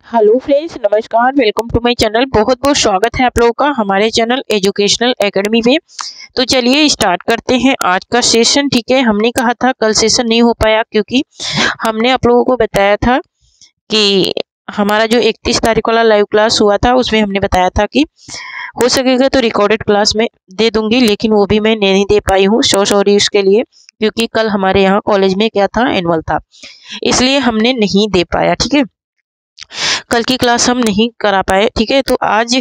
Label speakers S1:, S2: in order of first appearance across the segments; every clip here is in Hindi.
S1: हेलो फ्रेंड्स, नमस्कार। Welcome to my channel. बहुत बहुत स्वागत है आप लोगों का हमारे चैनल एजुकेशनल एकेडमी में। तो चलिए स्टार्ट करते हैं आज का सेशन। ठीक है, हमने कहा था कल सेशन नहीं हो पाया क्योंकि हमने आप लोगों को बताया था कि हमारा जो 31 तारीख वाला लाइव क्लास हुआ था उसमें हमने बताया था कि हो सकेगा तो रिकॉर्डेड क्लास में दे दूंगी, लेकिन वो भी मैं नहीं दे पाई हूँ। सॉरी उसके लिए, क्योंकि कल हमारे यहाँ कॉलेज में क्या था, एनुअल था, इसलिए हमने नहीं दे पाया। ठीक है, कल की क्लास हम नहीं करा पाए। ठीक है, तो आज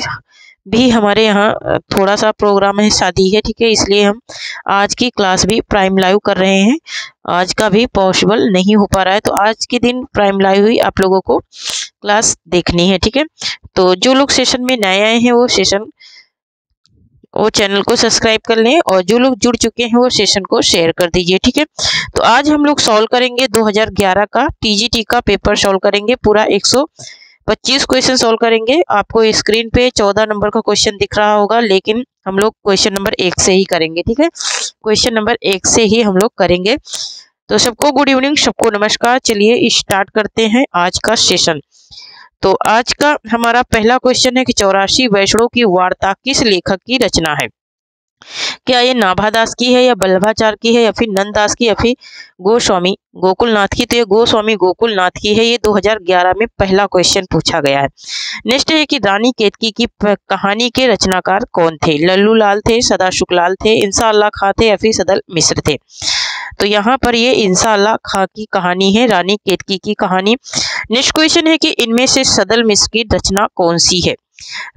S1: भी हमारे यहाँ थोड़ा सा प्रोग्राम है, शादी है। ठीक है, इसलिए हम आज की क्लास भी प्राइम लाइव कर रहे हैं। आज का भी पॉसिबल नहीं हो पा रहा है, तो आज के दिन प्राइम लाइव हुई आप लोगों को क्लास देखनी है। ठीक है, तो जो लोग सेशन में नए आए हैं वो चैनल को सब्सक्राइब कर लें, और जो लोग जुड़ चुके हैं वो सेशन को शेयर कर दीजिए। ठीक है, तो आज हम लोग सॉल्व करेंगे 2011 का टीजीटी का पेपर सॉल्व करेंगे। पूरा 125 क्वेश्चन सॉल्व करेंगे। आपको स्क्रीन पे 14 नंबर का क्वेश्चन दिख रहा होगा, लेकिन हम लोग क्वेश्चन नंबर 1 से ही करेंगे। ठीक है, क्वेश्चन नंबर 1 से ही हम लोग करेंगे। तो सबको गुड इवनिंग, सबको नमस्कार। चलिए स्टार्ट करते हैं आज का सेशन। तो आज का हमारा पहला क्वेश्चन है कि 84 वैष्णों की वार्ता किस लेखक की रचना है? क्या ये नाभादास की है, या बल्लभाचार की है, या फिर नंददास की, या फिर गोस्वामी गोकुलनाथ की? तो ये गोस्वामी गोकुलनाथ की है। ये 2011 में पहला क्वेश्चन पूछा गया है। नेक्स्ट है कि रानी केतकी की कहानी के रचनाकार कौन थे? लल्लू लाल थे, सदा शुक्लाल थे, इंसा अल्लाह खां थे, या फिर सदल मिश्र थे? तो यहाँ पर ये इंसा अल्लाह खां की कहानी है, रानी केतकी की कहानी। नेक्स्ट क्वेश्चन है कि इनमें से सदल मिश्र की रचना कौन सी है?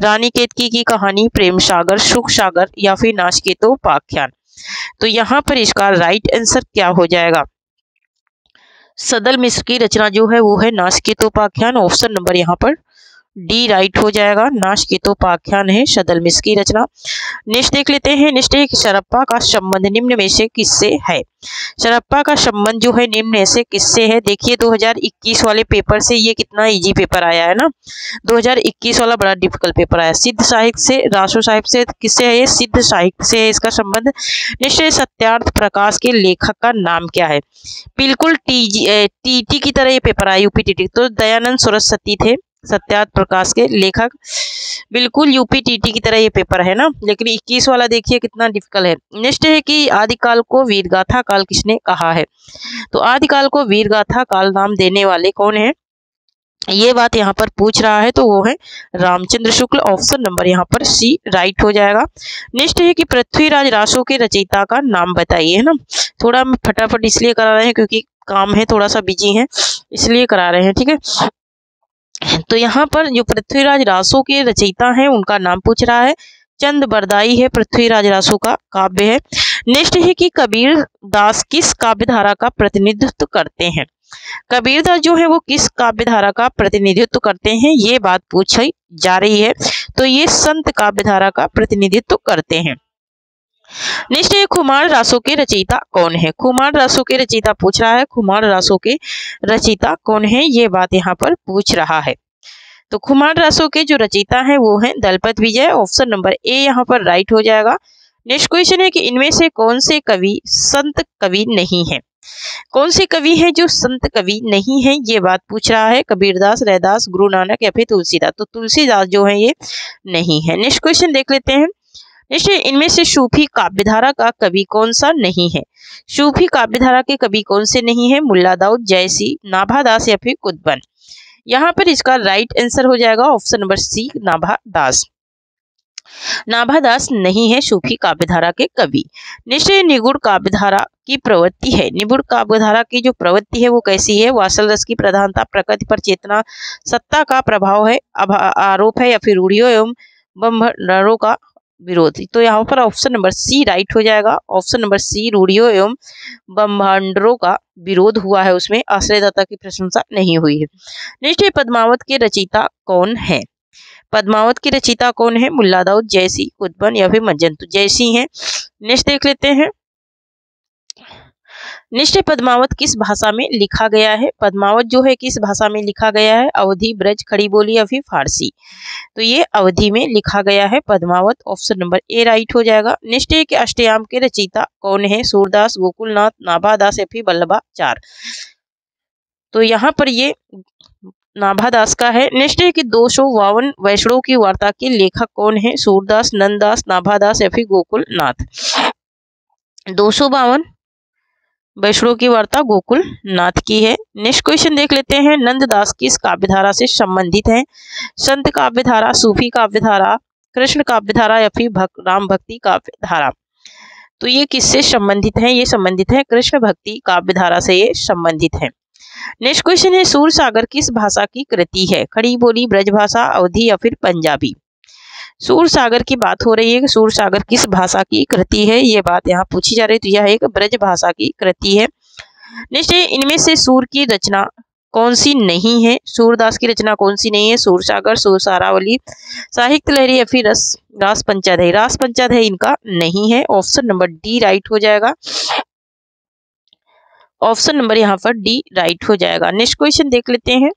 S1: रानी केतकी की कहानी, प्रेम सागर, सुख सागर, या फिर नाचिकेतोपाख्यान? तो यहाँ पर इसका राइट आंसर क्या हो जाएगा? सदल मिश्र की रचना जो है वो है नाचिकेतोपाख्यान। ऑप्शन नंबर यहाँ पर डी राइट हो जाएगा। नाचिकेतोपाख्यान है सदल मिश्र की रचना। नेक्स्ट देख लेते हैं। नेक्स्ट है कि शरप्पा का संबंध निम्न में से किससे है? शरप्पा का संबंध जो है निम्न में से किससे है? देखिए 2021 वाले पेपर से ये कितना इजी पेपर आया है ना। 2021 वाला बड़ा डिफिकल्ट पेपर आया। सिद्ध साहित्य से, रासो साहित्य से, किससे है ये? सिद्ध साहित्य से है इसका संबंध। निश्चय सत्यार्थ प्रकाश के लेखक का नाम क्या है? बिल्कुल टीटी की तरह ये पेपर आया, यूपीटीटी। तो दयानंद सरस्वती थे सत्यार्थ प्रकाश के लेखक। बिल्कुल यूपीटीटी की तरह ये पेपर है ना, लेकिन 21 वाला देखिए कितना डिफिकल्ट है। नेक्स्ट है कि आदिकाल को वीरगाथा काल किसने कहा है? तो आदिकाल को वीरगाथा काल नाम देने वाले कौन है? ये बात यहाँ पर पूछ रहा है, तो वो है रामचंद्र शुक्ल। ऑप्शन नंबर यहाँ पर सी राइट हो जाएगा। नेक्स्ट है कि पृथ्वीराज रासो के रचयिता का नाम बताइए, है ना। थोड़ा हम फटाफट इसलिए करा रहे हैं क्योंकि काम है, थोड़ा सा बिजी है, इसलिए करा रहे हैं। ठीक है, तो यहाँ पर जो पृथ्वीराज रासो के रचयिता हैं उनका नाम पूछ रहा है। चंद बरदाई है पृथ्वीराज रासो का काव्य है। नेक्स्ट है कि कबीर दास किस काव्य धारा का प्रतिनिधित्व करते हैं? कबीरदास जो है वो किस काव्य धारा का प्रतिनिधित्व करते हैं, ये बात पूछी जा रही है। तो ये संत काव्य धारा का प्रतिनिधित्व करते हैं। नेक्स्ट है खुमार रासो के रचयिता कौन है? खुमार रासो के रचयिता पूछ रहा है। खुमार रासो के रचयिता कौन है, ये बात यहाँ पर पूछ रहा है। तो खुमार रासो के जो रचयिता है वो है दलपत विजय। ऑप्शन नंबर ए यहाँ पर राइट हो जाएगा। नेक्स्ट क्वेश्चन है कि इनमें से कौन से कवि संत कवि नहीं है? कौन से कवि है जो संत कवि नहीं है, ये बात पूछ रहा है। कबीरदास, रैदास, गुरु नानक, या फिर तुलसीदास? तो तुलसीदास जो है ये नहीं है। नेक्स्ट क्वेश्चन देख लेते हैं। नेक्स्ट इनमें से सूफी काव्यधारा का कवि कौन सा नहीं है? सूफी काव्यधारा के कवि कौन से नहीं है? मुल्ला दाऊद, जयसी, नाभादास, या फिर कुतुबन? यहाँ पर इसका राइट आंसर हो जाएगा option number C, Nabhadas. Nabhadas नहीं है सूफी काव्यधारा के कवि। निश्चय निगूढ़ काव्यधारा की प्रवृत्ति है। निगूढ़ काव्यधारा की जो प्रवृत्ति है वो कैसी है? वात्सल रस की प्रधानता, प्रकृति पर चेतना, सत्ता का प्रभाव है, आरोप है, या फिर रूढ़ियों एवं बंभरों का विरोध? तो यहाँ पर ऑप्शन नंबर सी राइट हो जाएगा। ऑप्शन नंबर सी, रूढ़ियों एवं बंभरों का विरोध हुआ है, उसमें आश्रयदाता की प्रशंसा नहीं हुई है। निश्चय पद्मावत के रचयिता कौन है? पद्मावत की रचयिता कौन है? मुल्ला दाऊद, जयसी, कुतुबन, या फिर मज्जन? तो जयसी हैं। नेक्स्ट देख लेते हैं। निश्चय पद्मावत किस भाषा में लिखा गया है? पद्मावत जो है किस भाषा में लिखा गया है? अवधी, ब्रज, खड़ी बोली, या फिर फारसी? तो ये अवधी में लिखा गया है Padmavat. Option number A right हो जाएगा। नेक्स्ट है कि अष्टयाम के रचयिता कौन है? सूरदास, गोकुलनाथ, नाभादास, या फिर वल्लभाचार? तो यहाँ पर ये नाभादास का है। नेक्स्ट है कि 252 वैष्णव की वार्ता के लेखक कौन है? सूरदास, नंददास, नाभादास या फिर गोकुल नाथ। 252 वैष्णव की वार्ता गोकुल नाथ की है। नेक्स्ट क्वेश्चन देख लेते हैं, नंददास किस काव्यधारा से संबंधित है? संत काव्यधारा, सूफी काव्यधारा, कृष्ण काव्यधारा या फिर राम भक्ति काव्यधारा। तो ये किससे संबंधित है? ये संबंधित है कृष्ण भक्ति काव्यधारा से ये संबंधित है। नेक्स्ट क्वेश्चन है, सूरसागर किस भाषा की कृति है? खड़ी बोली, ब्रजभाषा, अवधी या फिर पंजाबी। सूरसागर की बात हो रही है कि सूरसागर किस भाषा की कृति है, ये बात यहाँ पूछी जा रही है। तो यह एक ब्रज भाषा की कृति है। नेक्स्ट है, इनमें से सूर की रचना कौन सी नहीं है? सूरदास की रचना कौन सी नहीं है? सूरसागर, सूरसारावली, साहित्य लहरी या फिर रास पंचाध्यायी। रास पंचाध्यायी इनका नहीं है। ऑप्शन नंबर डी राइट हो जाएगा। ऑप्शन नंबर यहाँ पर डी राइट हो जाएगा। नेक्स्ट क्वेश्चन देख लेते हैं।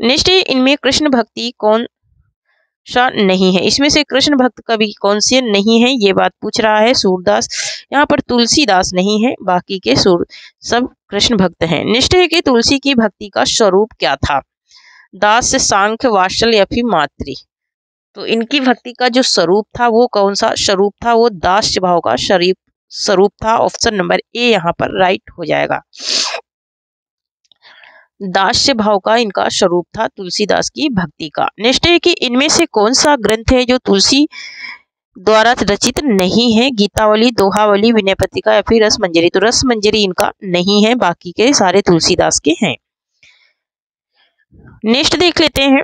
S1: नेक्स्ट है, इनमें कृष्ण भक्ति कौन सा नहीं है? इसमें से कृष्ण भक्त कवि कौन से नहीं है, ये बात पूछ रहा है सूरदास। यहाँ पर तुलसीदास नहीं है, बाकी के सब कृष्ण भक्त हैं। नेक्स्ट है कि तुलसी की भक्ति का स्वरूप क्या था? दास, सांख्य, वात्सल्य या फिर मातृ। तो इनकी भक्ति का जो स्वरूप था वो कौन सा स्वरूप था? वो दास्य भाव का स्वरूप था। ऑप्शन नंबर ए यहाँ पर राइट हो जाएगा। दास्य भाव का इनका स्वरूप था तुलसीदास की भक्ति का। नेक्स्ट है कि इनमें से कौन सा ग्रंथ है जो तुलसी द्वारा रचित नहीं है? गीतावली, दोहावली, विनय पत्रिका या फिर रसमंजरी। तो रसमंजरी इनका नहीं है, बाकी के सारे तुलसीदास के हैं। नेक्स्ट देख लेते हैं।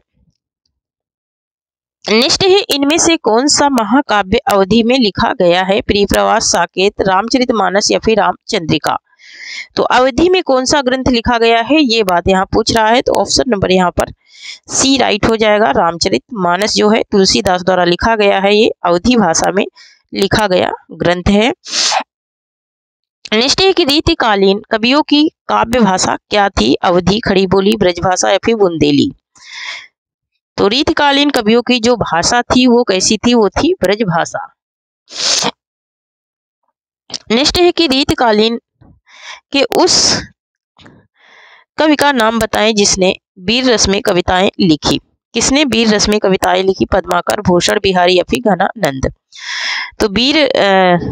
S1: नेक्स्ट है, इनमें से कौन सा महाकाव्य अवधि में लिखा गया है? प्रियप्रवास, साकेत, रामचरितमानस या फिर रामचंद्रिका। तो अवधि में कौन सा ग्रंथ लिखा गया है, ये बात यहाँ पूछ रहा है। तो ऑप्शन नंबर यहाँ पर सी राइट हो जाएगा। रामचरितमानस जो है तुलसीदास द्वारा लिखा गया है, ये अवधि भाषा में लिखा गया ग्रंथ है। नेक्स्ट है कि रीतिकालीन कवियों की काव्य भाषा क्या थी? अवधि, खड़ी बोली, ब्रजभाषा या फिर बुंदेली। तो रीतिकालीन कवियों की जो भाषा थी वो कैसी थी? वो थी ब्रजभाषा। नेक्स्ट है कि रीतिकालीन के उस कवि का नाम बताएं जिसने वीर रस में कविताएं लिखी। किसने वीर रस में कविताएं लिखी? पद्माकर, भूषण, बिहारी या फिर घनानंद। तो वीर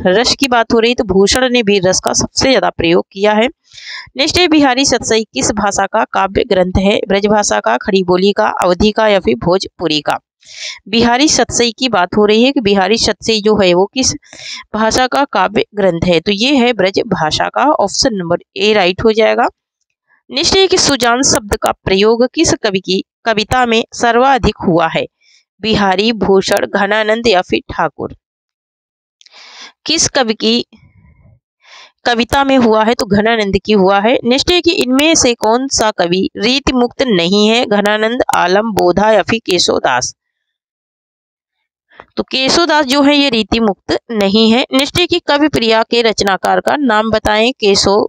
S1: रस की बात हो रही तो भूषण ने वीर रस का सबसे ज्यादा प्रयोग किया है। नेक्स्ट है, बिहारी सतसई किस भाषा का काव्य ग्रंथ है? ब्रजभाषा का, खड़ी बोली का, अवधि का या फिर भोजपुरी का। बिहारी सतसई की बात हो रही है कि बिहारी सतसई जो है वो किस भाषा का काव्य ग्रंथ है? तो ये है ब्रज भाषा का। ऑप्शन नंबर ए राइट हो जाएगा। नेक्स्ट है कि सुजान शब्द का प्रयोग किस कवि की कविता में सर्वाधिक हुआ है? बिहारी, भूषण, घनानंद या फिर ठाकुर। किस कवि की कविता में हुआ है? तो घनानंद की हुआ है। नेक्स्ट है कि इनमें से कौन सा कवि रीति मुक्त नहीं है? घनानंद, आलम, बोधा या फिर केशवदास। तो केशवदास जो है ये रीति मुक्त नहीं है। नेक्स्ट है कि कवि प्रिया के रचनाकार का नाम बताएं। केशव,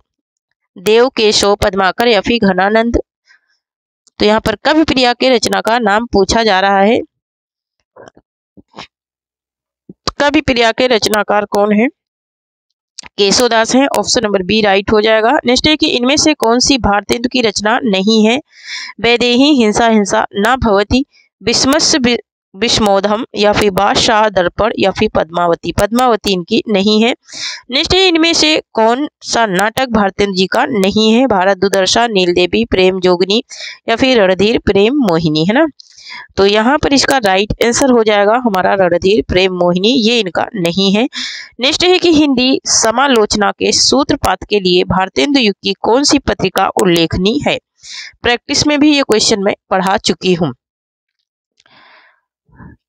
S1: देव केशव, पद्माकर या फिर घनानंद। तो यहाँ पर कवि प्रिया के रचनाकार नाम पूछा जा रहा है। कवि प्रिया के रचनाकार कौन है? केशवदास है। ऑप्शन नंबर बी राइट हो जाएगा। नेक्स्ट है कि इनमें से कौन सी भारतेंदु की रचना नहीं है? वैदेही, हिंसा हिंसा न भवति, विस्मस्य विस्मोधम या फिर बादशाह दर्पण या फिर पद्मावती। पद्मावती इनकी नहीं है। नेक्स्ट है, इनमें से कौन सा नाटक भारतेंदु जी का नहीं है? भारत दुर्दशा, नील देवी, प्रेम जोगनी या फिर रणधीर प्रेम मोहिनी, है ना। तो यहाँ पर इसका राइट आंसर हो जाएगा हमारा रणधीर प्रेम मोहिनी, ये इनका नहीं है। नेक्स्ट है कि हिंदी समालोचना के सूत्रपात के लिए भारतेंदु युग की कौन सी पत्रिका उल्लेखनीय है? प्रैक्टिस में भी ये क्वेश्चन मैं पढ़ा चुकी हूँ।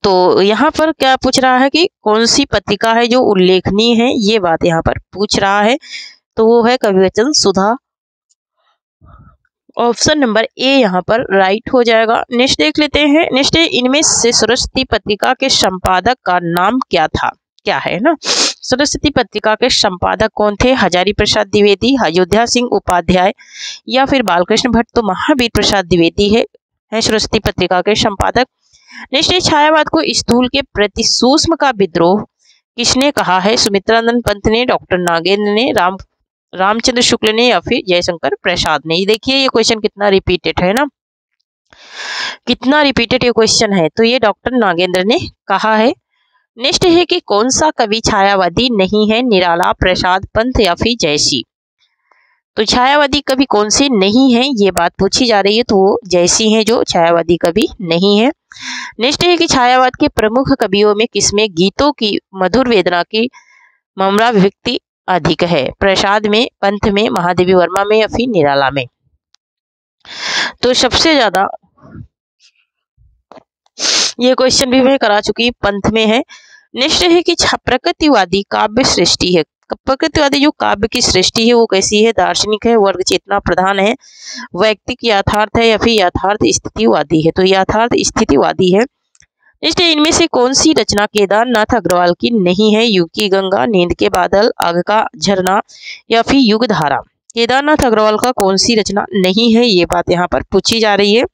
S1: तो यहाँ पर क्या पूछ रहा है कि कौन सी पत्रिका है जो उल्लेखनीय है, ये बात यहाँ पर पूछ रहा है। तो वो है कविवचन सुधा। ऑप्शन नंबर ए यहाँ पर राइट हो जाएगा। नेक्स्ट देख लेते हैं। नेक्स्ट है, इनमें से सरस्वती पत्रिका के संपादक का नाम क्या था? क्या है ना, सरस्वती पत्रिका के संपादक कौन थे? हजारी प्रसाद द्विवेदी, अयोध्या सिंह उपाध्याय या फिर बालकृष्ण भट्ट। तो महावीर प्रसाद द्विवेदी है सरस्वती पत्रिका के संपादक। नेक्स्ट है, छायावाद को स्थूल के प्रति सूक्ष्म का विद्रोह किसने कहा है? सुमित्रानंद पंत ने, डॉक्टर नागेंद्र ने, राम रामचंद्र शुक्ल ने या फिर जयशंकर प्रसाद ने। देखिए ये क्वेश्चन कितना रिपीटेड है ना, कितना रिपीटेड ये क्वेश्चन है। तो ये डॉक्टर नागेंद्र ने कहा है। नेक्स्ट है कि कौन सा कवि छायावादी नहीं है, निराला, प्रसाद, पंत या फिर जयसी। तो छायावादी कवि कौन से नहीं है ये बात पूछी जा रही है, तो वो जयसी है जो छायावादी कवि नहीं है। नेक्स्ट है कि छायावाद के प्रमुख कवियों में किसमें गीतों की मधुर वेदना की ममराभिव्यक्ति अधिक है, प्रसाद में, पंथ में, महादेवी वर्मा में या फिर निराला में। तो सबसे ज्यादा ये क्वेश्चन भी मैं करा चुकी, पंथ में है। नेक्स्ट है कि प्रकृतिवादी काव्य सृष्टि है, प्रकृतिवादी जो काव्य की सृष्टि है वो कैसी है, दार्शनिक है, वर्ग चेतना प्रधान है, वैयक्तिक यथार्थ है या फिर यथार्थ स्थितिवादी है। तो यथार्थ स्थितिवादी है। नेक्स्ट है इनमें से कौन सी रचना केदारनाथ अग्रवाल की नहीं है, युग की गंगा, नींद के बादल, आग का झरना या फिर युग धारा। केदारनाथ अग्रवाल का कौन सी रचना नहीं है ये बात यहाँ पर पूछी जा रही है।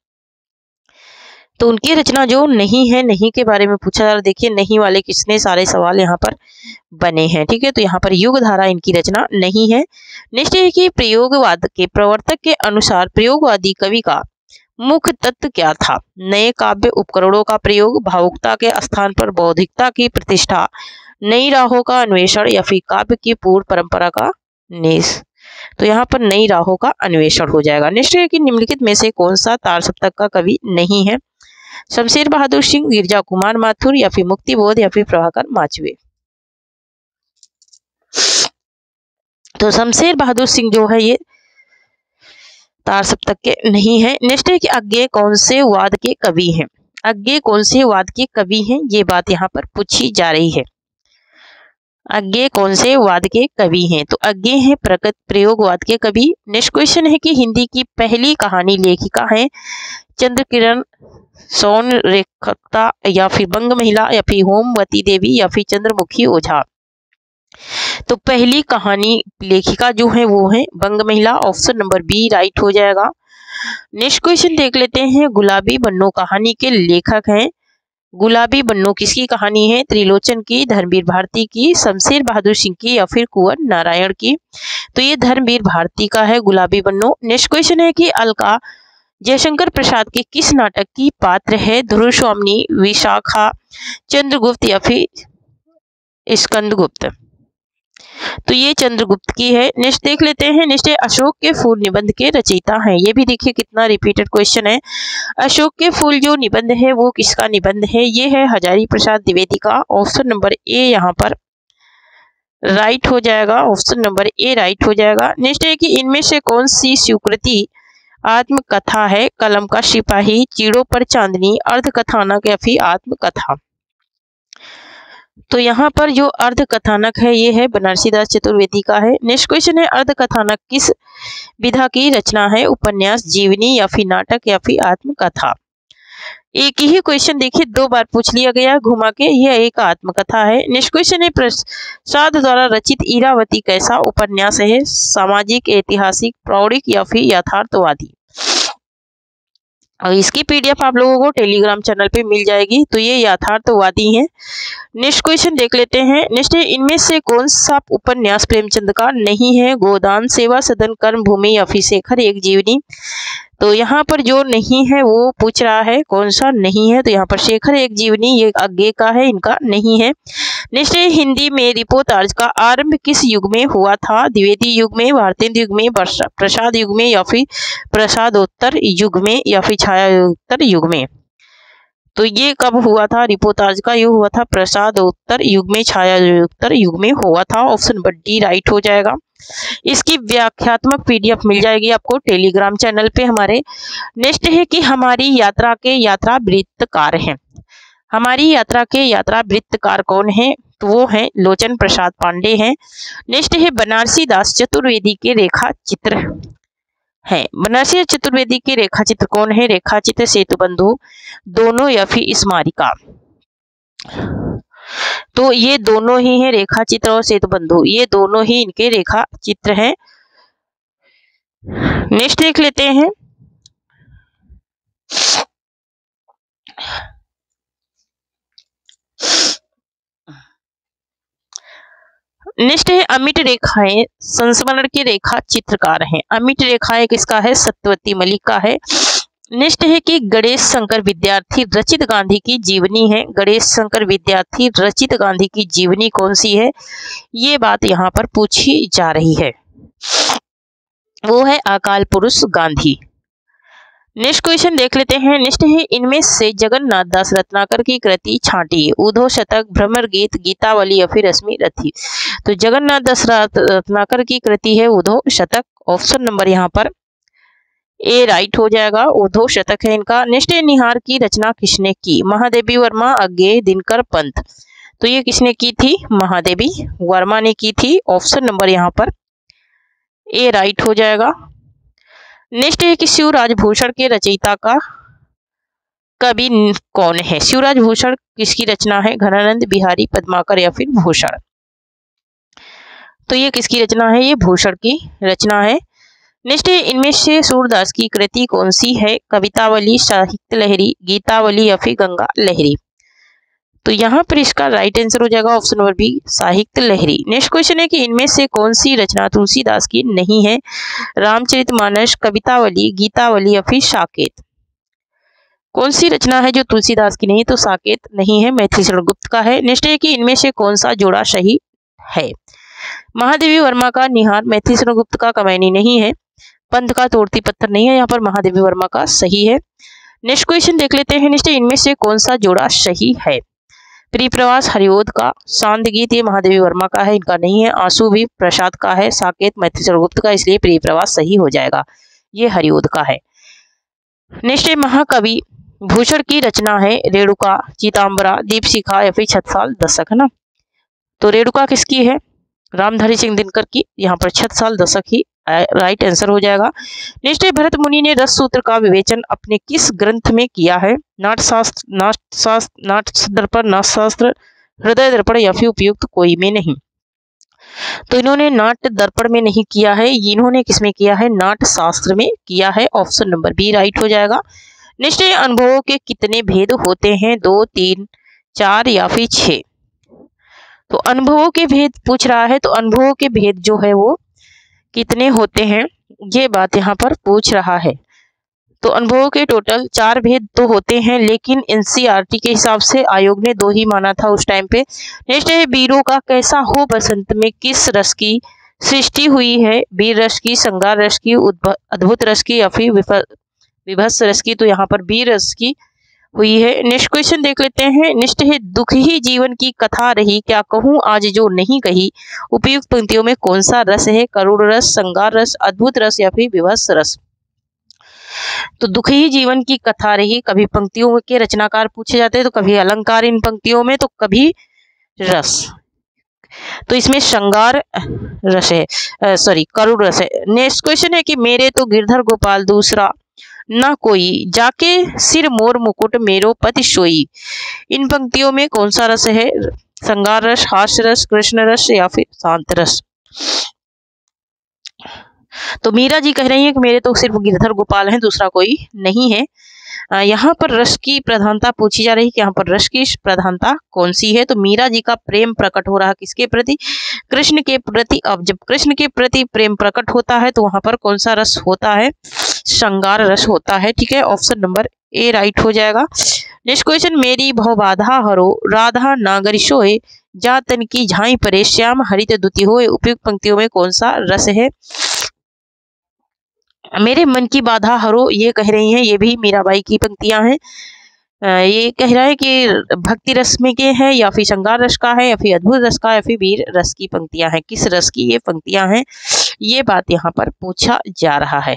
S1: तो उनकी रचना जो नहीं है, नहीं के बारे में पूछा जा रहा है। देखिए नहीं वाले किसने सारे सवाल यहाँ पर बने हैं, ठीक है। तो यहाँ पर युग धारा इनकी रचना नहीं है। नेक्स्ट है कि प्रयोगवाद के प्रवर्तक के अनुसार प्रयोगवादी कवि का मुख्य तत्व क्या था, नए काव्य उपकरणों का प्रयोग, भावुकता के स्थान पर बौद्धिकता की प्रतिष्ठा, नई राहों का अन्वेषण या फिर काव्य की पूर्व परंपरा का नेश। तो यहाँ पर नई राहों का अन्वेषण हो जाएगा। नेक्स्ट है कि निम्नलिखित में से कौन सा तार सप्तक का कवि नहीं है, शमशेर बहादुर सिंह, गिरजा कुमार माथुर या फिर मुक्तिबोध या फिर प्रभाकर माचवे। तो शमशेर बहादुर सिंह जो है ये तार सप्तक के नहीं है। नेक्स्ट है कि अज्ञेय कौन से वाद के कवि हैं, अज्ञेय कौन से वाद के कवि हैं ये बात यहाँ पर पूछी जा रही है। अज्ञेय कौन से वाद के कवि हैं, तो अज्ञेय है प्रकृत प्रयोगवाद के कवि। नेक्स्ट क्वेश्चन है कि हिंदी की पहली कहानी लेखिका है चंद्र किरण, सोन रेखता या फिर बंग महिला या फिर होमवती देवी या फिर चंद्रमुखी ओझा। तो पहली कहानी लेखिका जो है वो है बंग महिला, ऑप्शन नंबर बी राइट हो जाएगा। नेक्स्ट क्वेश्चन देख लेते हैं, गुलाबी बन्नो कहानी के लेखक हैं, गुलाबी बन्नो किसकी कहानी है, त्रिलोचन की, धर्मवीर भारती की, शमशेर बहादुर सिंह की या फिर कुंवर नारायण की। तो ये धर्मवीर भारती का है गुलाबी बन्नो। नेक्स्ट क्वेश्चन है कि अलका जयशंकर प्रसाद के किस नाटक की पात्र है, ध्रुव स्वामिनी, विशाखा, चंद्रगुप्त या फिर स्कंदगुप्त। तो ये चंद्रगुप्त की है। नेक्स्ट देख लेते हैं, नेक्स्ट है अशोक के फूल निबंध के रचयिता हैं, ये भी देखिए कितना रिपीटेड क्वेश्चन है। अशोक के फूल जो निबंध है वो किसका निबंध है, ये है हजारी प्रसाद द्विवेदी का। ऑप्शन नंबर ए यहाँ पर राइट हो जाएगा, ऑप्शन नंबर ए राइट हो जाएगा। नेक्स्ट है कि इनमें से कौन सी स्वीकृति आत्मकथा है, कलम का सिपाही, चीड़ों पर चांदनी, अर्धकथानक या फिर आत्मकथा। तो यहाँ पर जो अर्धकथानक है ये है बनारसी दास चतुर्वेदी का है। नेक्स्ट क्वेश्चन है अर्धकथानक किस विधा की रचना है, उपन्यास, जीवनी या फिर नाटक या फिर आत्मकथा। एक ही क्वेश्चन देखिए दो बार पूछ लिया गया घुमा के, यह एक आत्मकथा है। नेक्स्ट क्वेश्चन है प्रसाद द्वारा रचित इरावती कैसा उपन्यास है, सामाजिक, ऐतिहासिक, प्रौढ़िक या फिर यथार्थवादी। और इसकी पीडीएफ आप लोगों को टेलीग्राम चैनल पे मिल जाएगी। तो ये यथार्थवादी है। नेक्स्ट क्वेश्चन देख लेते हैं, नेक्स्ट है इनमें से कौन सा उपन्यास प्रेमचंद का नहीं है, गोदान, सेवा सदन, कर्म भूमि या फिर शेखर एक जीवनी। तो यहाँ पर जो नहीं है वो पूछ रहा है कौन सा नहीं है, तो यहाँ पर शेखर एक जीवनी ये अज्ञेय का है, इनका नहीं है। नेक्स्ट है हिंदी में रिपोर्टाज का आरंभ किस युग में हुआ था, द्विवेदी युग में, भारतेंद्र युग में, प्रसाद युग में या फिर प्रसादोत्तर युग में या फिर छायायोत्तर युग में। तो ये कब हुआ था, रिपोर्टाज का युग हुआ था प्रसादोत्तर युग में, छायायोत्तर युग में हुआ था। ऑप्शन नंबर डी राइट हो जाएगा। इसकी व्याख्यात्मक पीडीएफ मिल जाएगी आपको टेलीग्राम चैनल पे हमारे। नेक्स्ट है कि हमारी यात्रा के यात्रा वृत्तकार हैं, हमारी यात्रा के यात्रा वृत्तकार कौन है, तो वो है लोचन प्रसाद पांडे हैं। नेक्स्ट है बनारसी दास चतुर्वेदी के रेखा चित्र है, बनारसी चतुर्वेदी के रेखा चित्र कौन है, रेखा चित्र सेतुबंधु, दोनों या फिर स्मारिका। तो ये दोनों ही हैं, रेखा चित्र और सेतुबंधु ये दोनों ही इनके रेखा चित्र हैं। नेक्स्ट देख लेते हैं, नेक्स्ट है अमिट रेखाएं संस्मरण के रेखा चित्रकार हैं। अमिट रेखाएं किसका है? सत्यवती मलिक का है। नेक्स्ट है कि गणेश शंकर विद्यार्थी रचित गांधी की जीवनी है। गणेश शंकर विद्यार्थी रचित गांधी की जीवनी कौन सी है? ये बात यहाँ पर पूछी जा रही है, वो है अकाल पुरुष गांधी। नेक्स्ट क्वेश्चन देख लेते हैं। नेक्स्ट है इनमें से जगन्नाथ दास रत्नाकर की कृति छांटिए। उद्धव शतक, भ्रमर गीत, गीतावली या फिर रश्मि रथी। तो जगन्नाथ दास रत्नाकर की कृति है उद्धव शतक। ऑप्शन नंबर यहाँ पर ए राइट हो जाएगा, उद्धव शतक है इनका। नेक्स्ट है निहार की रचना किसने की? महादेवी वर्मा, अज्ञेय, दिनकर, पंत। तो ये किसने की थी? महादेवी वर्मा ने की थी। ऑप्शन नंबर यहाँ पर ए राइट हो जाएगा। नेक्स्ट है कि शिवराज भूषण के रचयिता का कवि कौन है? शिवराज भूषण किसकी रचना है? घनानंद, बिहारी, पद्माकर या फिर भूषण। तो ये किसकी रचना है? ये भूषण की रचना है। नेक्स्ट है इनमें से सूरदास की कृति कौन सी है? कवितावली, साहित्य लहरी, गीतावली या फिर गंगा लहरी। तो यहाँ पर इसका राइट आंसर हो जाएगा ऑप्शन नंबर बी, साहित्य लहरी। नेक्स्ट क्वेश्चन है कि इनमें से कौन सी रचना तुलसीदास की नहीं है? रामचरितमानस, कवितावली, गीतावली या फिर साकेत। कौन सी रचना है जो तुलसीदास की नहीं? तो साकेत नहीं है, मैथिली शरण गुप्त का है। नेक्स्ट है कि इनमें से कौन सा जोड़ा सही है? महादेवी वर्मा का निहार, मैथिली शरण गुप्त का कमैनी नहीं है, पंत का तोड़ती पत्थर नहीं है, यहाँ पर महादेवी वर्मा का सही है। नेक्स्ट क्वेश्चन देख लेते हैं। नेक्स्ट इनमें से कौन सा जोड़ा सही है? प्रियप्रवास हरिओद का, शांत गीत ये महादेवी वर्मा का है, इनका नहीं है। आंसू भी प्रसाद का है, साकेत मैथिली शरण गुप्त का, इसलिए प्रियप्रवास सही हो जाएगा, ये हरिओद का है। नेक्स्ट महाकवि भूषण की रचना है रेणुका, चितांबरा, दीपशिखा या फिर छतसाल दशक, है ना। तो रेणुका किसकी है? रामधारी सिंह दिनकर की, यहाँ पर छतसाल दशक ही राइट आंसर हो जाएगा। नेक्स्ट भरत मुनि ने रस सूत्र का विवेचन अपने किस ग्रंथ में किया है? नाट्य दर्पण, नाट्यशास्त्र, हृदय दर्पण या फिर उपयुक्त कोई में नहीं। तो इन्होंने नाट्य दर्पण में नहीं किया है, इन्होंने किसमें किया है? नाट्य शास्त्र में किया है। ऑप्शन नंबर बी राइट हो जाएगा। नेक्स्ट अनुभवों के कितने भेद होते हैं? 2, 3, 4 या फिर 6। तो अनुभवों के भेद पूछ रहा है, तो अनुभवों के भेद जो है वो कितने होते हैं, ये बात यहाँ पर पूछ रहा है। तो अनुभवों के टोटल 4 भेद तो होते हैं, लेकिन एनसीईआरटी के हिसाब से आयोग ने 2 ही माना था उस टाइम पे। नेक्स्ट है वीरों का कैसा हो बसंत में किस रस की सृष्टि हुई है? वीर रस की, श्रृंगार रस की, अद्भुत रस की या फिर विभत्स रस की। तो यहाँ पर वीर रस की हुई है। नेक्स्ट क्वेश्चन देख लेते हैं। नेक्स्ट है दुख ही जीवन की कथा रही, क्या कहूँ आज जो नहीं कही। उपयुक्त पंक्तियों में कौन सा रस है? करुण रस, श्रृंगार रस, अद्भुत रस या फिर विभत्स रस। तो दुख ही जीवन की कथा रही, कभी पंक्तियों के रचनाकार पूछे जाते हैं, तो कभी अलंकार इन पंक्तियों में, तो कभी रस। तो इसमें श्रृंगार रस है, सॉरी करुण रस है। नेक्स्ट क्वेश्चन है कि मेरे तो गिरधर गोपाल दूसरा ना कोई, जाके सिर मोर मुकुट मेरो पति सोई। इन पंक्तियों में कौन सा रस है? श्रृंगार रस, हास्य रस, कृष्ण रस या फिर शांत रस। तो मीरा जी कह रही है कि मेरे तो सिर्फ गिरधर गोपाल हैं, दूसरा कोई नहीं है। यहाँ पर रस की प्रधानता पूछी जा रही है कि यहाँ पर रस की प्रधानता कौन सी है? तो मीरा जी का प्रेम प्रकट हो रहा है किसके प्रति? कृष्ण के प्रति। अब जब कृष्ण के प्रति प्रेम प्रकट होता है तो वहां पर कौन सा रस होता है? श्रृंगार रस होता है, ठीक है। ऑप्शन नंबर ए राइट हो जाएगा। नेक्स्ट क्वेश्चन मेरी भव बाधा हरो, राधा नागरी सोए, जा तन की झाई परे, श्याम हरित दुति होए। उपयुक्त पंक्तियों में कौन सा रस है? मेरे मन की बाधा हरो, ये कह रही हैं, ये भी मीराबाई की पंक्तियां हैं। ये कह रहा है कि भक्ति रस में के है, या फिर श्रृंगार रस का है, या फिर अद्भुत रस का, या फिर वीर रस की पंक्तियां हैं। किस रस की ये पंक्तियां हैं, ये बात यहाँ पर पूछा जा रहा है।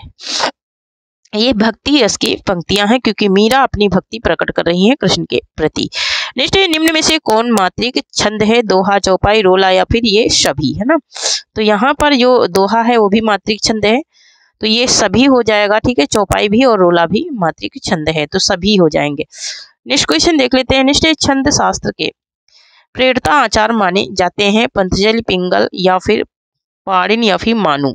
S1: ये भक्ति रस की पंक्तियां हैं, क्योंकि मीरा अपनी भक्ति प्रकट कर रही हैं कृष्ण के प्रति। नेक्स्ट है निम्न में से कौन मात्रिक छंद है? दोहा, चौपाई, रोला या फिर ये सभी, है ना। तो यहाँ पर जो दोहा है वो भी मात्रिक छंद है, तो ये सभी हो जाएगा, ठीक है। चौपाई भी और रोला भी मात्रिक छंद है, तो सभी हो जाएंगे। नेक्स्ट क्वेश्चन देख लेते हैं। नेक्स्ट है छंद शास्त्र के प्रेरता आचार माने जाते हैं पंतजलि, पिंगल या फिर पाणिन या फिर मानु।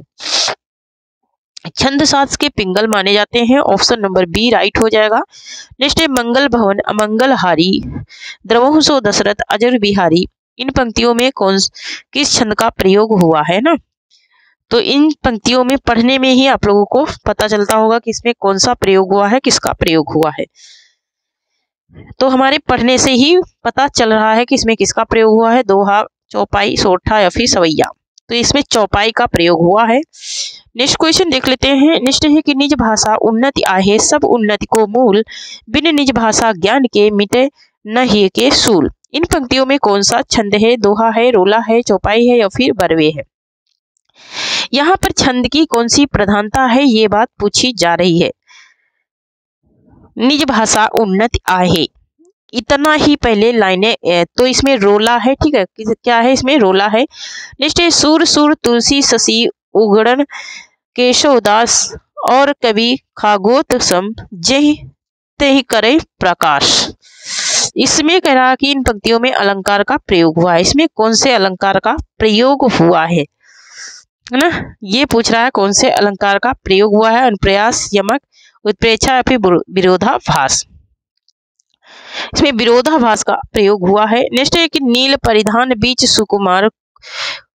S1: छंद शास्त्र के पिंगल माने जाते हैं, ऑप्शन नंबर बी राइट हो जाएगा। नेक्स्ट है मंगल भवन, अमंगल हारी, द्रवहु सो दशरथ, अजर बिहारी, इन पंक्तियों में किस छंद का प्रयोग हुआ है ना। तो इन पंक्तियों में पढ़ने में ही आप लोगों को पता चलता होगा कि इसमें कौन सा प्रयोग हुआ है, किसका प्रयोग हुआ है। तो हमारे पढ़ने से ही पता चल रहा है कि इसमें किसका प्रयोग हुआ है, दोहा, चौपाई, सोठा या फिर सवैया। तो इसमें चौपाई का प्रयोग हुआ है। नेक्स्ट क्वेश्चन देख लेते हैं। नेक्स्ट है कि निज भाषा उन्नति आहे, सब उन्नति को मूल, बिन निज भाषा ज्ञान के मिटे न ही के सूल। इन पंक्तियों में कौन सा छंद है, दोहा है, रोला है, चौपाई है या फिर बरवे है। यहाँ पर छंद की कौन सी प्रधानता है ये बात पूछी जा रही है। निज भाषा उन्नति आहे, इतना ही पहले लाइनें, तो इसमें रोला है, ठीक है, क्या है इसमें रोला है। नेक्स्ट है सुर सुर तुलसी शशि उगड़न केशवदास और कवि खागोत सम जहि तहि करे प्रकाश। इसमें कह रहा कि इन पंक्तियों में अलंकार का प्रयोग हुआ है। इसमें कौन से अलंकार का प्रयोग हुआ है ना, ये पूछ रहा है कौन से अलंकार का प्रयोग हुआ है। अनुप्रयास, यमक, उत्प्रेक्षा या फिर विरोधाभास। इसमें विरोधाभास का प्रयोग हुआ है। नेक्स्ट है कि नील परिधान बीच सुकुमार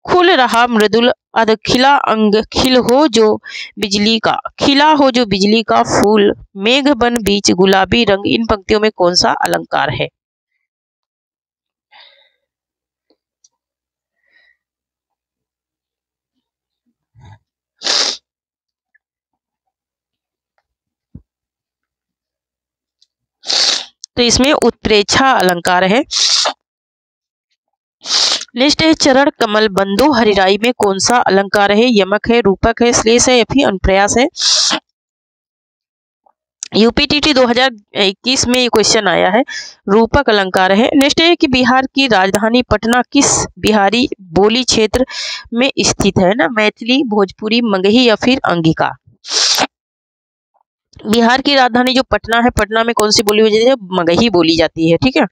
S1: खुल रहा मृदुल अध खिला अंग खिल हो जो बिजली का, खिला हो जो बिजली का फूल मेघ बन बीच गुलाबी रंग। इन पंक्तियों में कौन सा अलंकार है। तो इसमें उत्प्रेक्षा अलंकार है। नेक्स्ट है चरण कमल बंधु हरिराई में कौन सा अलंकार है। यमक है, रूपक है, श्लेष है या फिर अनुप्रयास है। यूपीटीटी 2021 में ये क्वेश्चन आया है, रूपक अलंकार है। नेक्स्ट है कि बिहार की राजधानी पटना किस बिहारी बोली क्षेत्र में स्थित है ना, मैथिली, भोजपुरी, मगही या फिर अंगिका। बिहार की राजधानी जो पटना है, पटना में कौन सी बोली जाती है, मगही बोली जाती है, ठीक है,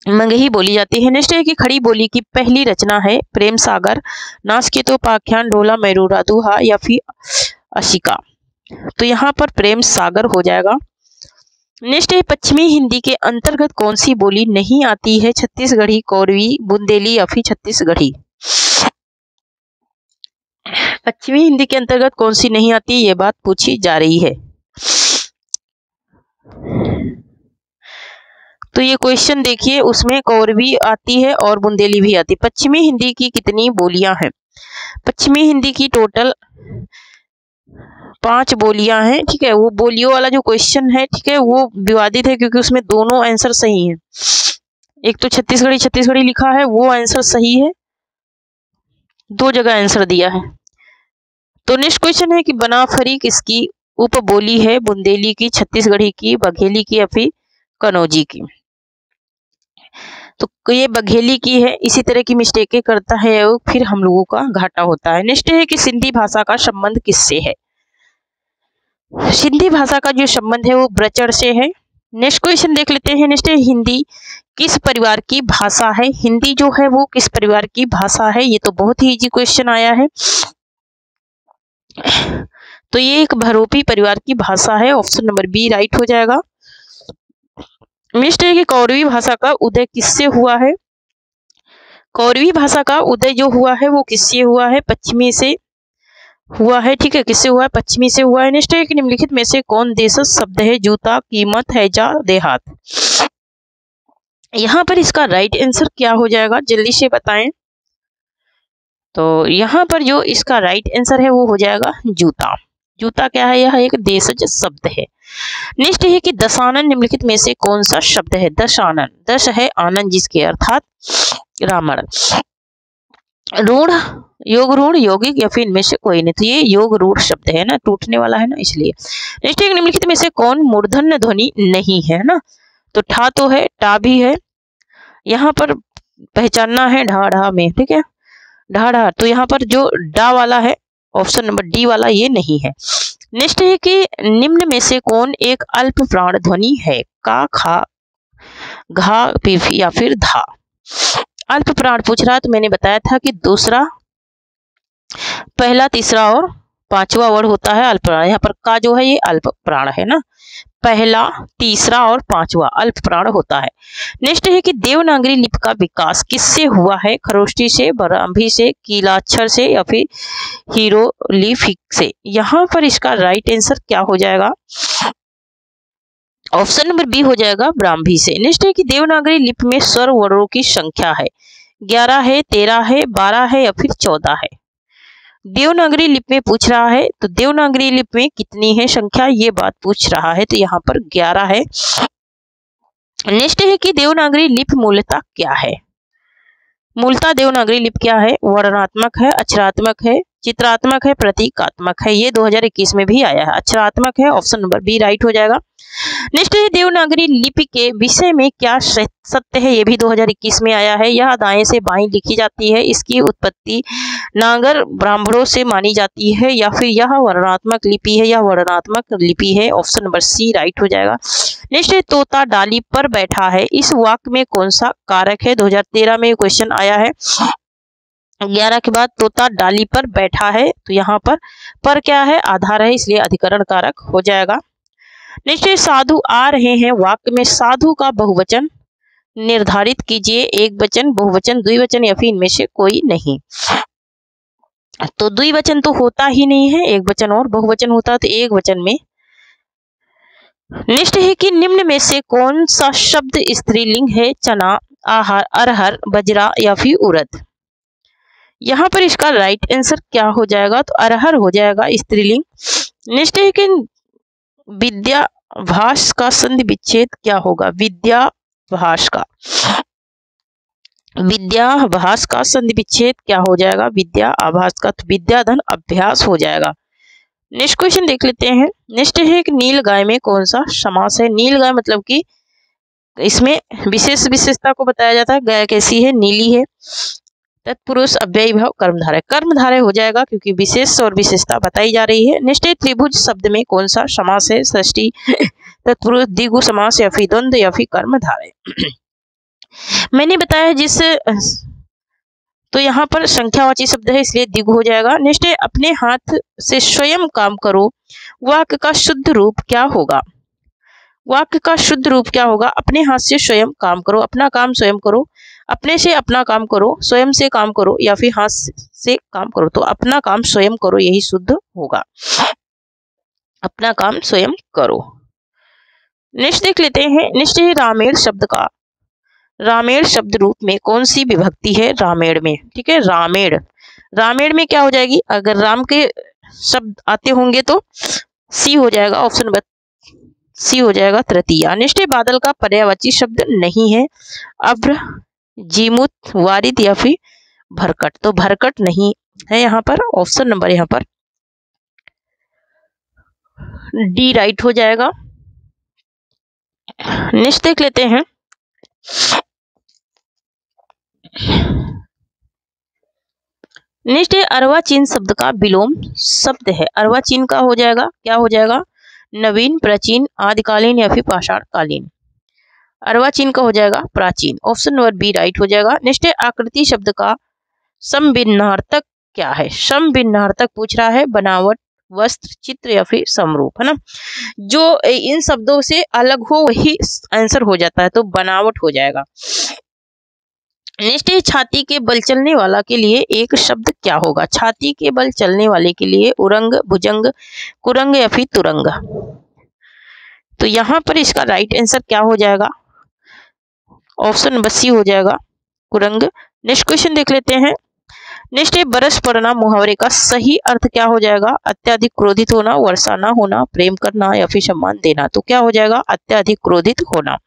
S1: मगही बोली जाती है। नेक्स्ट है कि खड़ी बोली की पहली रचना है प्रेम सागर, नासकेतोपाख्यान, रोला, मैरूरा, दोहा या फिर अशिका। तो यहाँ पर प्रेम सागर हो जाएगा। नेक्स्ट है पश्चिमी हिंदी के अंतर्गत कौन सी बोली नहीं आती है। छत्तीसगढ़ी, कोरवी, बुंदेली या फिर छत्तीसगढ़ी। पश्चिमी हिंदी के अंतर्गत कौन सी नहीं आती, ये बात पूछी जा रही है। तो ये क्वेश्चन देखिए, उसमें कोरवी आती है और बुंदेली भी आती है। पश्चिमी हिंदी की कितनी बोलियां हैं। पश्चिमी हिंदी की टोटल 5 बोलियां हैं, ठीक है। वो बोलियों वाला जो क्वेश्चन है, ठीक है, वो विवादित है क्योंकि उसमें दोनों आंसर सही हैं। एक तो छत्तीसगढ़ी लिखा है, वो आंसर सही है, 2 जगह आंसर दिया है। तो नेक्स्ट क्वेश्चन है कि बनाफरी किसकी उपबोली है। बुंदेली की, छत्तीसगढ़ी की, बघेली की या फिर कनौजी की। तो ये बघेली की है। इसी तरह की मिस्टेकें करता है वो, फिर हम लोगों का घाटा होता है। नेक्स्ट है कि सिंधी भाषा का संबंध किससे है। सिंधी भाषा का जो संबंध है वो ब्रचड़ से है। नेक्स्ट क्वेश्चन देख लेते हैं। नेक्स्ट है हिंदी किस परिवार की भाषा है। हिंदी जो है वो किस परिवार की भाषा है, ये तो बहुत ही इजी क्वेश्चन आया है। तो ये एक बहुरूपी परिवार की भाषा है। ऑप्शन नंबर बी राइट हो जाएगा। नेक्स्ट है कि कौरवी भाषा का उदय किससे हुआ है। कौरवी भाषा का उदय जो हुआ है वो किससे हुआ है, पश्चिमी से हुआ है, ठीक है, किससे हुआ है, पश्चिमी से हुआ है। नेक्स्ट है कि निम्नलिखित में से कौन देशज शब्द है। जूता, कीमत, हैजा, देहात। यहाँ पर इसका राइट आंसर क्या हो जाएगा, जल्दी से बताएं। तो यहाँ पर जो इसका राइट आंसर है वो हो जाएगा जूता। जूता क्या है, यह एक देशज शब्द है। नेक्स्ट है कि दशानन निम्नलिखित में से कौन सा शब्द है। दशानन, दश है आनंद जिसके अर्थात रावण। रूढ़, योग रूढ़, यौगिक या फिर इनमें से कोई नहीं। तो ये योग रूढ़ शब्द है ना, टूटने वाला है ना, इसलिए। नेक्स्ट है निम्नलिखित में से कौन मूर्धन्य ध्वनि नहीं है ना। तो ठा तो है, टा भी है, यहाँ पर पहचानना है ढा ढा में, ठीक है, ढा ढा। तो यहाँ पर जो डा वाला है, ऑप्शन नंबर डी वाला, ये नहीं है। नेक्स्ट है कि निम्न में से कौन एक अल्प प्राण ध्वनि है। का, खा, घा, पीफ या फिर धा। अल्प प्राण पूछ रहा है तो मैंने बताया था कि दूसरा, पहला, तीसरा और पांचवा वर्ड होता है अल्प प्राण। यहाँ पर का जो है ये अल्प प्राण है ना, पहला, तीसरा और पांचवा अल्प प्राण होता है। नेक्स्ट है कि देवनागरी लिपि का विकास किससे हुआ है? खरोष्ठी से, ब्राह्मी से, कीलाक्षर से या फिर हीरोग्लिफिक से? यहाँ पर इसका राइट आंसर क्या हो जाएगा? ऑप्शन नंबर बी हो जाएगा, ब्राह्मी से। नेक्स्ट है कि देवनागरी लिपि में स्वर वर्णों की संख्या है 11 है, 13 है, 12 है या फिर 14 है? देवनागरी लिपि में पूछ रहा है, तो देवनागरी लिपि में कितनी है संख्या, ये बात पूछ रहा है, तो यहाँ पर 11 है। नेक्स्ट है कि देवनागरी लिपि मूलतः क्या है? मूलतः देवनागरी लिपि क्या है? वर्णनात्मक है, अक्षरात्मक है, चित्रात्मक है, प्रतीकात्मक है। ये 2021 में भी आया है, अक्षरात्मक है। ऑप्शन नंबर बी राइट हो जाएगा। नेक्स्ट है देवनागरी लिपि के विषय में क्या सत्य है? ये भी 2021 में आया है। यह दाएं से बाएं लिखी जाती है, इसकी उत्पत्ति नागर ब्राह्मणों से मानी जाती है, या फिर यह वर्णनात्मक लिपि है या वर्णनात्मक लिपि है? ऑप्शन नंबर सी राइट हो जाएगा। नेक्स्ट है तोता डाली पर बैठा है, इस वाक्य में कौन सा कारक है? 2013 में क्वेश्चन आया है। 11 के बाद तोता डाली पर बैठा है, तो यहाँ पर क्या है? आधार है, इसलिए अधिकरण कारक हो जाएगा। नेक्स्ट साधु आ रहे हैं, वाक्य में साधु का बहुवचन निर्धारित कीजिए, एक वचन, बहुवचन, द्विवचन या फिर इनमें से कोई नहीं। तो द्विवचन तो होता ही नहीं है, एक वचन और बहुवचन होता है, तो एक वचन में। नेक्स्ट है कि निम्न में से कौन सा शब्द स्त्रीलिंग है? चना, आहार, अरहर, बजरा या फिर उड़द? यहाँ पर इसका राइट आंसर क्या हो जाएगा? तो अरहर हो जाएगा स्त्रीलिंग। नेक्स्ट है कि विद्याभास का संधि विच्छेद क्या होगा? विद्याभास का संधि विच्छेद क्या हो जाएगा? विद्या आभास का, तो विद्याधन अभ्यास हो जाएगा। नेक्स्ट क्वेश्चन देख लेते हैं। नेक्स्ट है कि नील गाय में कौन सा समास है? नील गाय मतलब कि इसमें विशेष विशेषता को बताया जाता है, गाय कैसी है? नीली है। तत्पुरुष, अव्ययी भाव, कर्मधारय। कर्मधारय हो जाएगा क्योंकि विशेष और विशेषता बताई जा रही है। नेक्स्ट है त्रिभुज शब्द में कौन सा समास है? षष्ठी, तत्पुरुष, द्विगु समास या फिर द्वंद्व या फिर कर्मधारय? मैंने बताया तो यहाँ पर संख्यावाची शब्द है, इसलिए द्विगु हो जाएगा। नेक्स्ट है अपने हाथ से स्वयं काम करो, वाक्य का शुद्ध रूप क्या होगा? वाक्य का शुद्ध रूप क्या होगा? अपने हाथ से स्वयं काम करो, अपना काम स्वयं करो, अपने से अपना काम करो, स्वयं से काम करो या फिर हाथ से काम करो? तो अपना काम स्वयं करो, यही शुद्ध होगा, अपना काम स्वयं करो। नेक्स्ट देख लेते हैं। नेक्स्ट है रामेण शब्द का, रामेण शब्द रूप में कौन सी विभक्ति है? रामेण में, ठीक है, रामेण में क्या हो जाएगी? अगर राम के शब्द आते होंगे तो सी हो जाएगा, ऑप्शन नंबर सी हो जाएगा, तृतीया। नेक्स्ट बादल का पर्यायवाची शब्द नहीं है, अभ्र, जीमूत, वारिद या फिर भरकट? तो भरकट नहीं है यहाँ पर, ऑप्शन नंबर यहाँ पर डी राइट हो जाएगा। नेक्स्ट देख लेते हैं। नेक्स्ट है अर्वाचीन शब्द का विलोम शब्द है, अर्वाचीन का हो जाएगा, क्या हो जाएगा? नवीन, प्राचीन, आदिकालीन या फिर पाषाणकालीन? अर्वाचीन का हो जाएगा प्राचीन, ऑप्शन नंबर बी राइट हो जाएगा। नेक्स्ट है आकृति शब्द का समभिन्नार्थक क्या है? समभिन्नार्थक पूछ रहा है, बनावट, वस्त्र, चित्र या फिर समरूप, है ना। जो इन शब्दों से अलग हो वही आंसर हो जाता है, तो बनावट हो जाएगा। नेक्स्ट है छाती के बल चलने वाला के लिए एक शब्द क्या होगा? छाती के बल चलने वाले के लिए उरंग, भुजंग, कुरंग या फिर तुरंग? तो यहाँ पर इसका राइट आंसर क्या हो जाएगा? ऑप्शन नंबर सी हो जाएगा, कुरंग। नेक्स्ट क्वेश्चन देख लेते हैं। नेक्स्ट है बरस पड़ना मुहावरे का सही अर्थ क्या हो जाएगा? अत्यधिक क्रोधित होना, वर्षा न होना, प्रेम करना या फिर सम्मान देना? तो क्या हो जाएगा? अत्यधिक क्रोधित होना,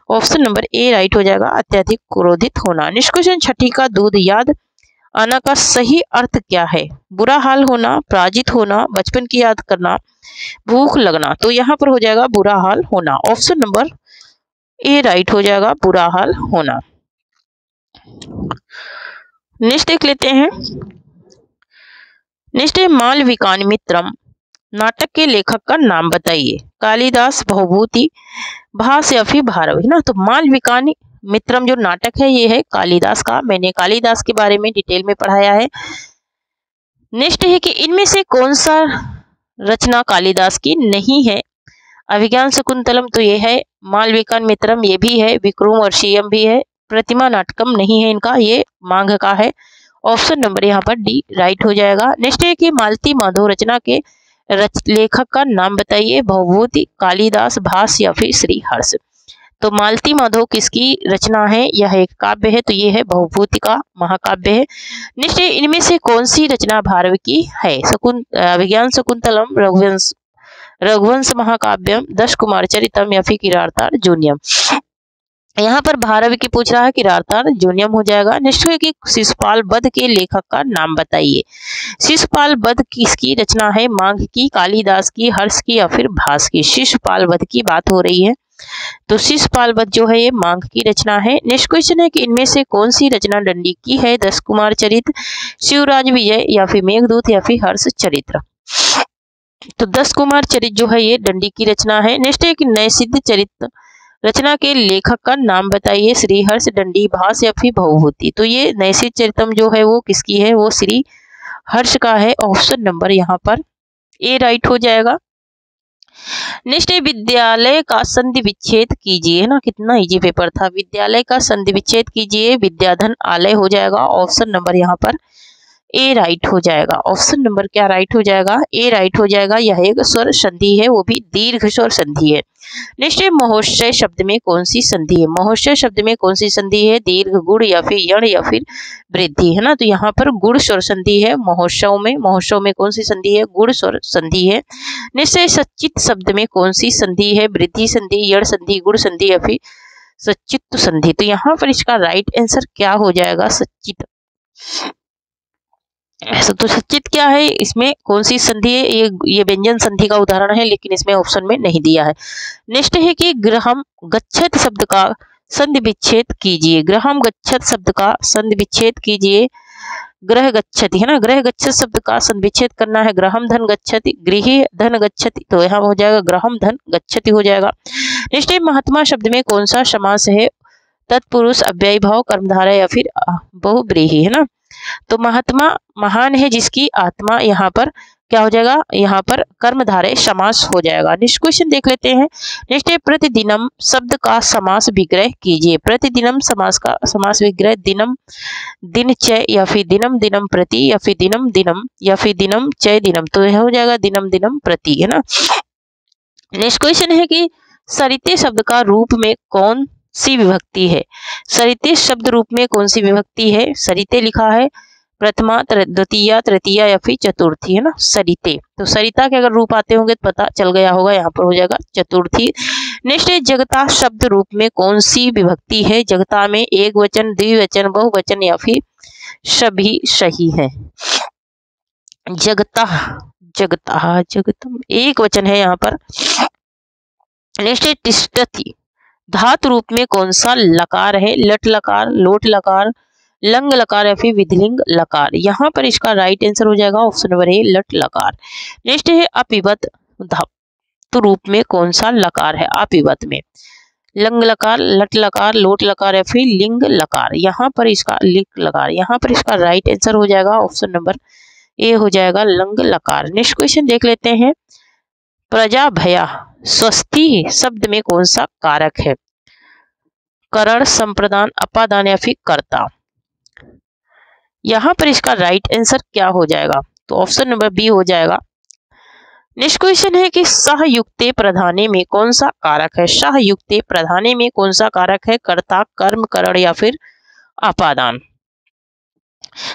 S1: ऑप्शन नंबर ए राइट हो जाएगा, अत्यधिक क्रोधित होना। नेक्स्ट क्वेश्चन छठी का दूध याद आना का सही अर्थ क्या है? बुरा हाल होना, पराजित होना, बचपन की याद करना, भूख लगना? तो यहाँ पर हो जाएगा बुरा हाल होना, ऑप्शन नंबर ए राइट हो जाएगा, बुरा हाल होना। नेक्स्ट देख लेते हैं। नेक्स्ट है मालविकान मित्रम नाटक के लेखक का नाम बताइए। कालिदास, भवभूति, भास या फिर भारव, है ना। तो मालविकान मित्रम जो नाटक है ये है कालिदास का, मैंने कालिदास के बारे में डिटेल में पढ़ाया है। नेक्स्ट है कि इनमें से कौन सा रचना कालिदास की नहीं है। अभिज्ञान शकुंतलम तो ये है, मालविका मित्रम ये भी है, विक्रमोर्वशीयम भी है, प्रतिमा नाटकम नहीं है इनका, ये मांग का है। ऑप्शन नंबर यहाँ पर डी राइट हो जाएगा। नेक्स्ट है कि मालती माधव रचना के लेखक का नाम बताइए। भवभूति, कालिदास, भास या फिर श्रीहर्ष। तो मालती माधव किसकी रचना है? यह एक काव्य है, तो ये है भवभूति का महाकाव्य है। नेक्स्ट है इनमें से कौन सी रचना भारवी की है? अभिज्ञान शकुंतलम, रघुवंश महाकाव्यम, दश कुमार चरितम या फिर किरातार्जुनीयम। यहाँ पर भारवी की पूछ रहा है, किरातार्जुनीयम हो जाएगा। नेक्स्ट है कि शिशुपाल वध के लेखक का नाम बताइए। शिशुपाल वध किसकी रचना है? माघ की, कालिदास की, हर्ष की या फिर भास की। शिशुपाल वध की बात हो रही है, तो शिशुपाल वध जो है ये माघ की रचना है। नेक्स्ट क्वेश्चन है कि इनमें से कौन सी रचना दंडी की है? दश कुमार चरित, शिवराज विजय या फिर मेघदूत या फिर हर्ष चरित्र। तो दश कुमार चरित जो है ये दंडी की रचना है। नेक्स्ट है कि नैषधि चरित रचना के लेखक का नाम बताइए। श्रीहर्ष, दंडी, भास या फिर भवभूति। तो ये नैषधि चरितम जो है वो किसकी है? वो श्री हर्ष का है। ऑप्शन नंबर यहाँ पर ए राइट हो जाएगा। नेक्स्ट है विद्यालय का संधि विच्छेद कीजिए, है ना, कितना इजी पेपर था। विद्यालय का संधि विच्छेद कीजिए, विद्याधन आलय हो जाएगा। ऑप्शन नंबर यहाँ पर ए राइट हो जाएगा। ऑप्शन नंबर क्या राइट हो जाएगा? ए राइट हो जाएगा। यह एक स्वर संधि है, वो भी दीर्घ स्वर संधि है। नेक्स्ट है महोत्सव शब्द में कौन सी संधि है? महोत्सव शब्द में कौन सी संधि है? दीर्घ, गुण या फिर यण या फिर वृद्धि, है ना। तो यहाँ पर गुण स्वर संधि है महोत्सव में कौन सी संधि है? गुण स्वर संधि है। नेक्स्ट है सच्चित शब्द में कौन सी संधि है? वृद्धि संधि, यण संधि, गुण संधि या फिर सच्चित संधि। तो यहाँ पर इसका राइट आंसर क्या हो जाएगा? सच्चित। ऐसा तो सच्चित क्या है, इसमें कौन सी संधि है? ये व्यंजन संधि का उदाहरण है, लेकिन इसमें ऑप्शन में नहीं दिया है। नेक्स्ट है कि गृहम गच्छत शब्द का संधि विच्छेद कीजिए। गृहम गच्छत शब्द का संधि विच्छेद कीजिए। ग्रह गच्छति, है ना, ग्रह गच्छत शब्द का संधि विच्छेद करना है। ग्रहम धन गच्छति, गृह धन गच्छति, तो यहाँ हो जाएगा ग्रहम धन गच्छति हो जाएगा। नेक्स्ट है महात्मा शब्द में कौन सा समास है? तत्पुरुष, अव्ययी भाव, कर्मधारय या फिर बहुब्रीहि, है ना। तो महात्मा महान है जिसकी आत्मा, यहाँ पर क्या हो जाएगा? यहाँ पर कर्मधारय समास हो जाएगा। नेक्स्ट क्वेश्चन देख लेते हैं। नेक्स्ट है प्रतिदिनम शब्द का समास विग्रह कीजिए। प्रतिदिनम समास का समास विग्रह दिनम दिन चय या फिर दिनम दिनम प्रति या फिर दिनम दिनम या फिर दिनम चय दिनम। तो यह हो जाएगा दिनम दिनम प्रति, है ना। नेक्स्ट क्वेश्चन है कि सरिते शब्द का रूप में कौन सी विभक्ति है? सरिते शब्द रूप में कौन सी विभक्ति है? सरिते लिखा है, प्रथमा, द्वितीया, तृतीया या फिर चतुर्थी, है ना, सरिते। तो सरिता के अगर रूप आते होंगे तो पता चल गया होगा, यहाँ पर हो जाएगा चतुर्थी। नेक्स्ट है जगता शब्द रूप में कौन सी विभक्ति है? जगता में एक वचन, द्विवचन, बहुवचन या फिर सभी सही है। जगता, जगता, जगतम एक वचन है यहाँ पर। नेक्स्ट है तिष्ठति धातु रूप में कौन सा लकार है? लट लकार, लोट लकार, लंग लकार या फिर विधिलिंग लकार। यहाँ पर इसका राइट आंसर हो जाएगा ऑप्शन नंबर ए, लट लकार। नेक्स्ट है अपिवत धातु रूप में कौन सा लकार है? अपिवत में लंग लकार, लट लकार, लोट लकार या फिर लिंग लकार। यहाँ पर इसका लिंग लकार, यहाँ पर इसका राइट आंसर हो जाएगा ऑप्शन नंबर ए हो जाएगा लंग लकार। नेक्स्ट क्वेश्चन देख लेते हैं। प्रजा भया स्वस्ति शब्द में कौन सा कारक है? करण, संप्रदान, अपादान या फिर कर्ता। यहाँ पर इसका राइट आंसर क्या हो जाएगा? तो ऑप्शन नंबर बी हो जाएगा। नेक्स्ट क्वेश्चन है कि सहयुक्ते प्रधाने में कौन सा कारक है? सहयुक्ते प्रधाने में कौन सा कारक है? कर्ता, कर्म, करण या फिर अपादान।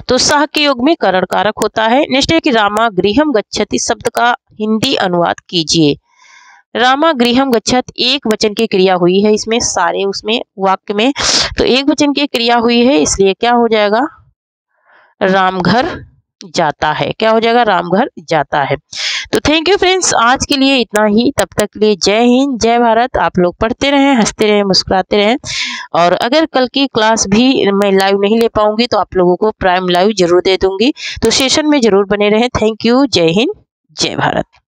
S1: तो सह के योग में करण कारक होता है। नेक्स्ट है कि रामा गृहम गच्छति शब्द का हिंदी अनुवाद कीजिए। रामा गृहम गच्छत एक वचन की क्रिया हुई है इसमें, सारे उसमें वाक्य में, तो एक वचन की क्रिया हुई है, इसलिए क्या हो जाएगा? रामघर जाता है। क्या हो जाएगा? रामघर जाता है। तो थैंक यू फ्रेंड्स, आज के लिए इतना ही। तब तक के लिए जय हिंद, जय भारत। आप लोग पढ़ते रहें, हंसते रहें, मुस्कुराते रहें। और अगर कल की क्लास भी मैं लाइव नहीं ले पाऊंगी तो आप लोगों को प्राइम लाइव जरूर दे दूंगी, तो सेशन में जरूर बने रहें। थैंक यू, जय हिंद, जय भारत।